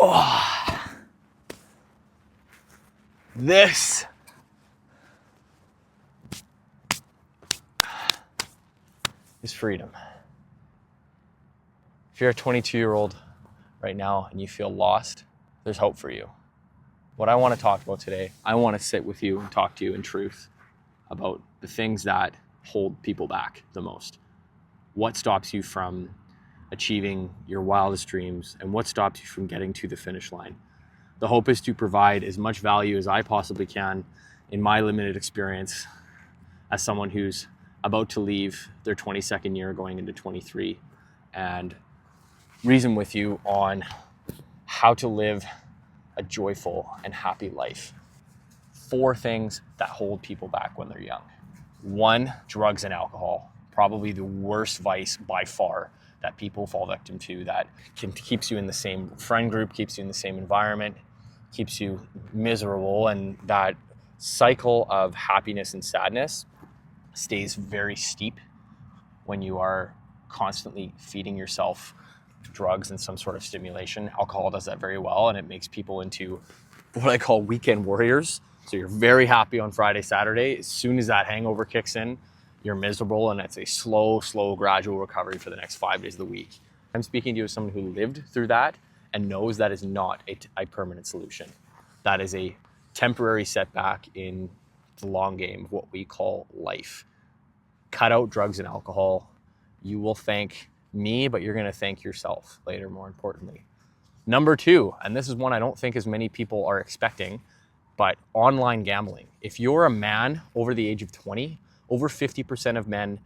Oh, this is freedom. If you're a 22-year-old right now and you feel lost, there's hope for you. What I want to talk about today, I want to sit with you and talk to you in truth about the things that hold people back the most. What stops you from achieving your wildest dreams, and what stops you from getting to the finish line. The hope is to provide as much value as I possibly can in my limited experience as someone who's about to leave their 22nd year going into 23, and reason with you on how to live a joyful and happy life. 4 things that hold people back when they're young. 1, drugs and alcohol. Probably the worst vice by far that people fall victim to, that keeps you in the same friend group, keeps you in the same environment, keeps you miserable, and that cycle of happiness and sadness stays very steep when you are constantly feeding yourself drugs and some sort of stimulation. Alcohol does that very well, and it makes people into what I call weekend warriors. So you're very happy on Friday, Saturday. As soon as that hangover kicks in, you're miserable, and it's a slow, gradual recovery for the next 5 days of the week. I'm speaking to you as someone who lived through that and knows that is not a permanent solution. That is a temporary setback in the long game of what we call life. Cut out drugs and alcohol. You will thank me, but you're going to thank yourself later, more importantly. Number 2, and this is one I don't think as many people are expecting, but online gambling. If you're a man over the age of 20, over 50% of men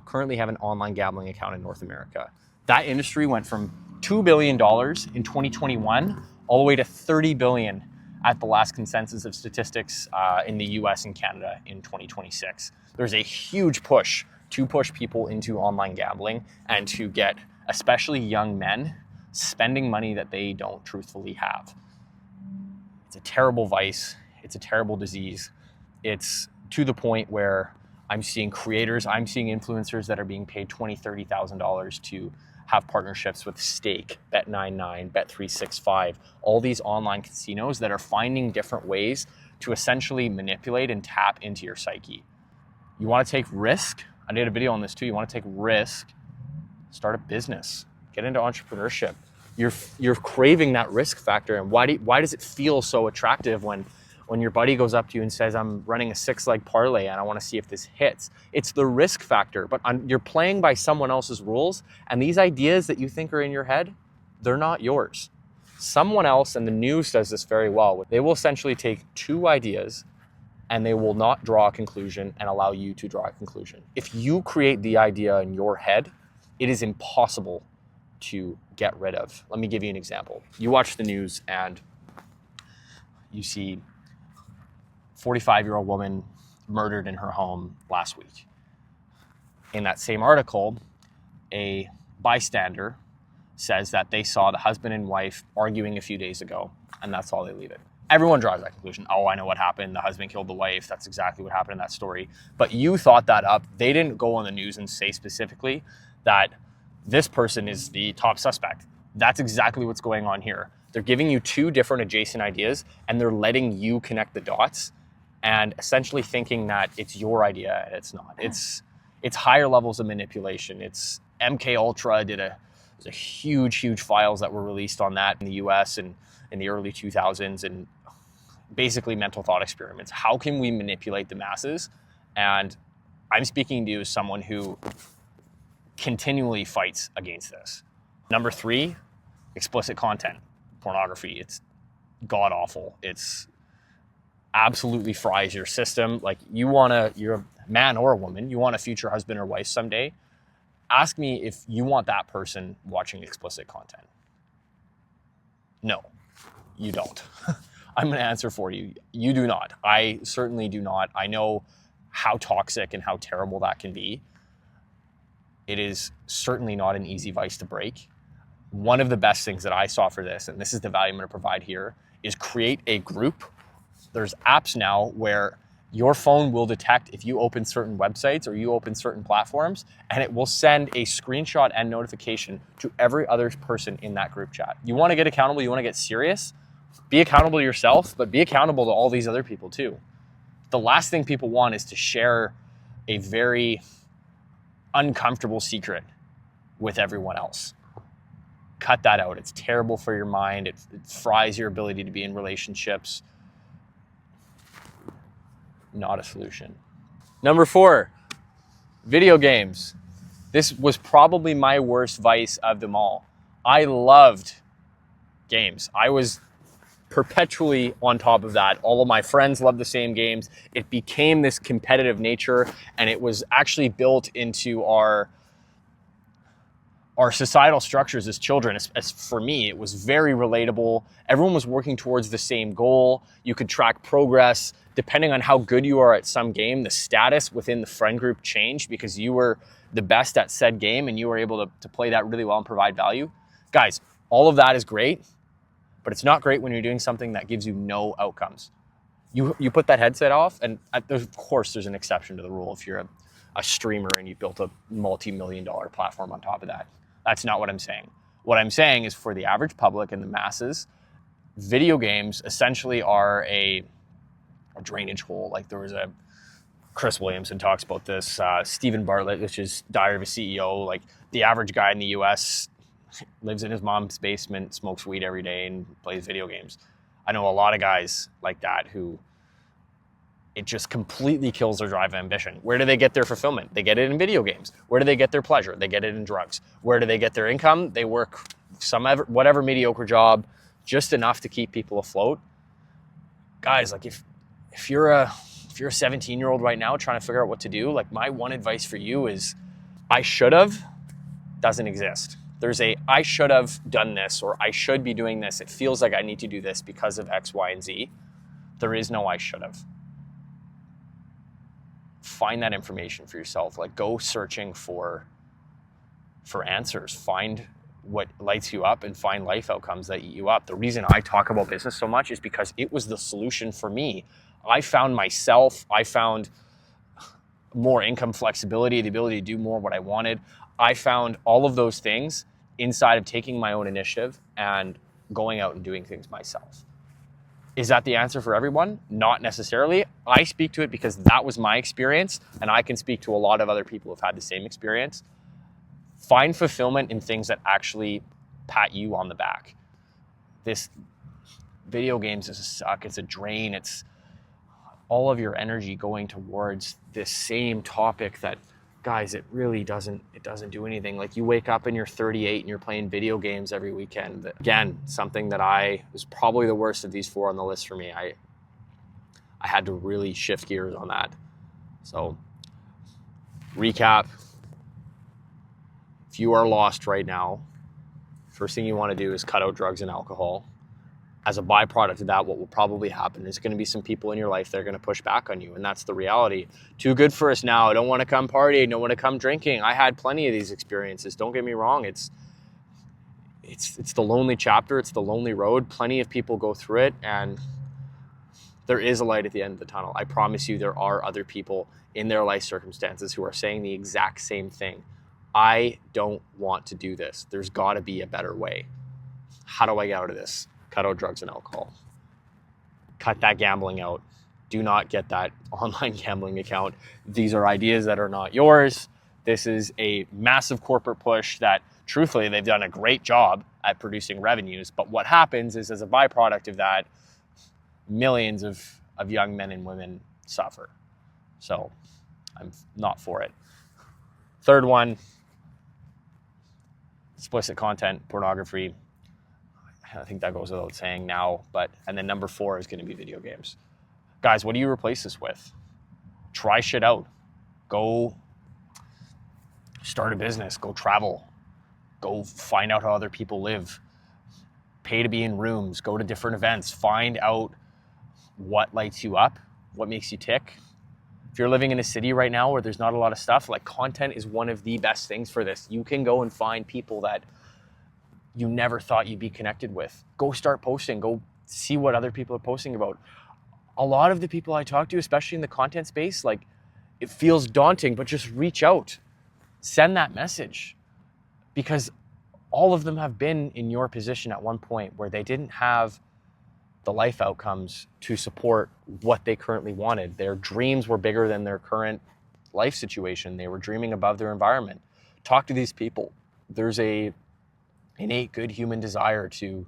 currently have an online gambling account in North America. That industry went from $2 billion in 2021 all the way to $30 billion at the last consensus of statistics in the US and Canada in 2026. There's a huge push to push people into online gambling and to get especially young men spending money that they don't truthfully have. It's a terrible vice. It's a terrible disease. It's to the point where I'm seeing creators, I'm seeing influencers that are being paid $20,000, $30,000 to have partnerships with Stake, Bet99, Bet365, all these online casinos that are finding different ways to essentially manipulate and tap into your psyche. You want to take risk? I did a video on this too. You want to take risk? Start a business. Get into entrepreneurship. You're craving that risk factor, and why does it feel so attractive when your buddy goes up to you and says, I'm running a 6-leg parlay and I want to see if this hits? It's the risk factor, but you're playing by someone else's rules, and these ideas that you think are in your head, they're not yours. Someone else, and the news does this very well, they will essentially take 2 ideas and they will not draw a conclusion and allow you to draw a conclusion. If you create the idea in your head, it is impossible to get rid of. Let me give you an example. You watch the news and you see 45-year-old woman murdered in her home last week. In that same article, a bystander says that they saw the husband and wife arguing a few days ago, and that's all they leave it. Everyone draws that conclusion. Oh, I know what happened. The husband killed the wife. That's exactly what happened in that story. But you thought that up. They didn't go on the news and say specifically that this person is the top suspect. That's exactly what's going on here. They're giving you 2 different adjacent ideas, and they're letting you connect the dots and essentially thinking that it's your idea, and it's not. It's higher levels of manipulation. It's MK Ultra there's a huge files that were released on that in the US and in the early 2000s, and basically mental thought experiments. How can we manipulate the masses? And I'm speaking to you as someone who continually fights against this. Number 3, explicit content, pornography. It's god awful. It's absolutely fries your system. Like, you're a man or a woman, you want a future husband or wife someday. Ask me if you want that person watching explicit content. No, you don't. I'm going to answer for you. You do not. I certainly do not. I know how toxic and how terrible that can be. It is certainly not an easy vice to break. One of the best things that I saw for this, and this is the value I'm going to provide here, is create a group. There's apps now where Your phone will detect if you open certain websites or you open certain platforms, and it will send a screenshot and notification to every other person in that group chat. You want to get accountable, you want to get serious, be accountable to yourself, but be accountable to all these other people too. The last thing people want is to share a very uncomfortable secret with everyone else. Cut that out. It's terrible for your mind. It fries your ability to be in relationships. Not a solution. Number 4, video games. This was probably my worst vice of them all. I loved games. I was perpetually on top of that. All of my friends loved the same games. It became this competitive nature, and it was actually built into our societal structures as children. As for me, it was very relatable. Everyone was working towards the same goal. You could track progress. Depending on how good you are at some game, the status within the friend group changed because you were the best at said game and you were able to play that really well and provide value. Guys, all of that is great, but it's not great when you're doing something that gives you no outcomes. You put that headset off, and of course there's an exception to the rule if you're a streamer and you built a multi-million-dollar platform on top of that. That's not what I'm saying. What I'm saying is for the average public and the masses, video games essentially are a drainage hole. Like there was Chris Williamson talks about this, Stephen Bartlett, which is Diary of a CEO. Like the average guy in the US lives in his mom's basement, smokes weed every day and plays video games. I know a lot of guys like that who it just completely kills their drive and ambition. Where do they get their fulfillment? They get it in video games. Where do they get their pleasure? They get it in drugs. Where do they get their income? They work whatever mediocre job, just enough to keep people afloat. Guys, like if you're a 17-year-old right now trying to figure out what to do, like my one advice for you is I should have doesn't exist. There's I should have done this, or I should be doing this. It feels like I need to do this because of X, Y, and Z. There is no I should have. Find that information for yourself. Like go searching for answers. Find what lights you up and find life outcomes that eat you up. The reason I talk about business so much is because it was the solution for me. I found myself. I found more income flexibility, the ability to do more what I wanted. I found all of those things inside of taking my own initiative and going out and doing things myself. Is that the answer for everyone? Not necessarily. I speak to it because that was my experience, and I can speak to a lot of other people who've had the same experience. Find fulfillment in things that actually pat you on the back. This video games is a suck. It's a drain. It's all of your energy going towards this same topic that, guys, it really doesn't do anything. Like you wake up and you're 38 and you're playing video games every weekend. Again, something that was probably the worst of these 4 on the list for me. I had to really shift gears on that. So recap, if you are lost right now, first thing you want to do is cut out drugs and alcohol. As a byproduct of that, what will probably happen is going to be some people in your life that are going to push back on you, and that's the reality. Too good for us now. I don't want to come party. I don't want to come drinking. I had plenty of these experiences. Don't get me wrong. It's the lonely chapter. It's the lonely road. Plenty of people go through it, and there is a light at the end of the tunnel. I promise you there are other people in their life circumstances who are saying the exact same thing. I don't want to do this. There's got to be a better way. How do I get out of this? Cut out drugs and alcohol. Cut that gambling out. Do not get that online gambling account. These are ideas that are not yours. This is a massive corporate push that, truthfully, they've done a great job at producing revenues. But what happens is, as a byproduct of that, millions of young men and women suffer. So I'm not for it. Third one, explicit content, pornography. I think that goes without saying now, and then number 4 is going to be video games. Guys, what do you replace this with? Try shit out. Go start a business. Go travel. Go find out how other people live. Pay to be in rooms. Go to different events. Find out what lights you up, what makes you tick. If you're living in a city right now where there's not a lot of stuff, like content is one of the best things for this. You can go and find people that you never thought you'd be connected with. Go start posting. Go see what other people are posting about. a lot of the people I talk to, especially in the content space, like, it feels daunting, but just reach out, send that message, because all of them have been in your position at one point where they didn't have the life outcomes to support what they currently wanted. Their dreams were bigger than their current life situation. They were dreaming above their environment. Talk to these people. There's a innate good human desire to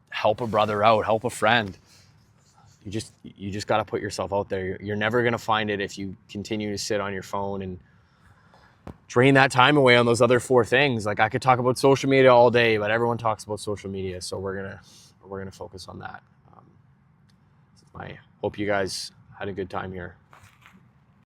help a brother out, help a friend. You just got to put yourself out there. You're never going to find it if you continue to sit on your phone and drain that time away on those other 4 things. Like, I could talk about social media all day, but everyone talks about social media, so we're gonna focus on that. I hope you guys had a good time here.